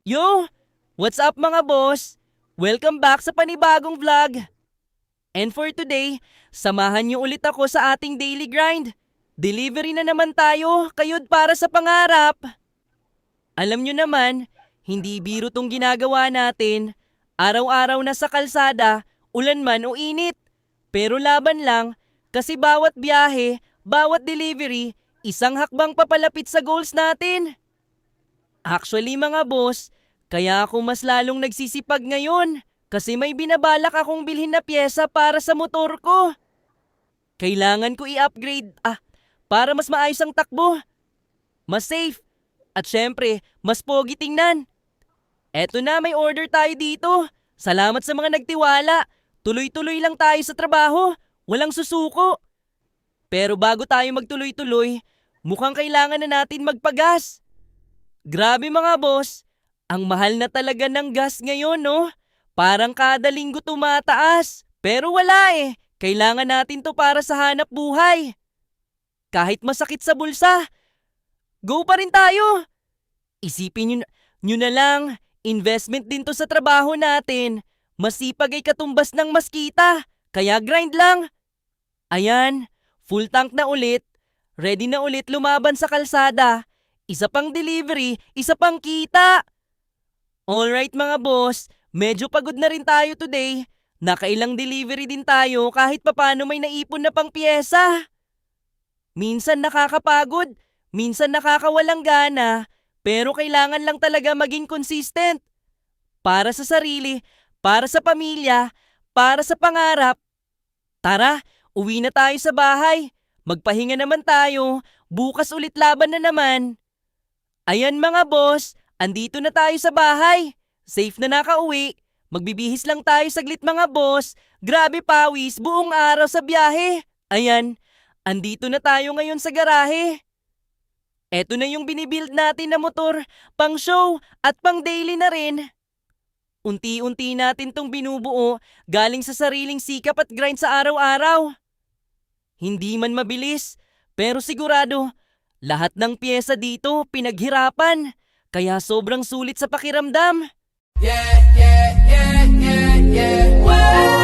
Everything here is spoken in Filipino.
Yo! What's up mga boss? Welcome back sa panibagong vlog. And for today, samahan niyo ulit ako sa ating daily grind. Delivery na naman tayo, kayod para sa pangarap. Alam niyo naman, hindi biro tong ginagawa natin. Araw-araw na sa kalsada, ulan man o init. Pero laban lang, kasi bawat biyahe, bawat delivery, isang hakbang papalapit sa goals natin. Actually mga boss, kaya ako mas lalong nagsisipag ngayon kasi may binabalak akong bilhin na pyesa para sa motor ko. Kailangan ko i-upgrade para mas maayos ang takbo, mas safe, at syempre, mas pogi tingnan. Eto na, may order tayo dito. Salamat sa mga nagtiwala. Tuloy-tuloy lang tayo sa trabaho, walang susuko. Pero bago tayo magtuloy-tuloy, mukhang kailangan na natin magpagas. Grabe mga boss, ang mahal na talaga ng gas ngayon, no? Parang kada linggo tumataas. Pero wala kailangan natin to para sa hanap buhay. Kahit masakit sa bulsa, go pa rin tayo. Isipin nyo na lang, investment din to sa trabaho natin. Masipag ay katumbas ng mas kita, kaya grind lang. Ayan, full tank na ulit. Ready na ulit lumaban sa kalsada. Isa pang delivery, isa pang kita. Alright mga boss, medyo pagod na rin tayo today. Nakailang delivery din tayo kahit papano may naipon na pang pyesa. Minsan nakakapagod, minsan nakakawalang gana, pero kailangan lang talaga maging consistent. Para sa sarili, para sa pamilya, para sa pangarap. Tara, uwi na tayo sa bahay. Magpahinga naman tayo, bukas ulit laban na naman. Ayan mga boss, andito na tayo sa bahay. Safe na nakauwi. Magbibihis lang tayo saglit mga boss. Grabe pawis, buong araw sa biyahe. Ayan, andito na tayo ngayon sa garahe. Eto na yung binibuild natin na motor, pang show at pang daily na rin. Unti-unti natin tong binubuo galing sa sariling sikap at grind sa araw-araw. Hindi man mabilis, pero sigurado, lahat ng pyesa dito pinaghirapan, kaya sobrang sulit sa pakiramdam. Yeah, yeah, yeah, yeah, yeah. Wow.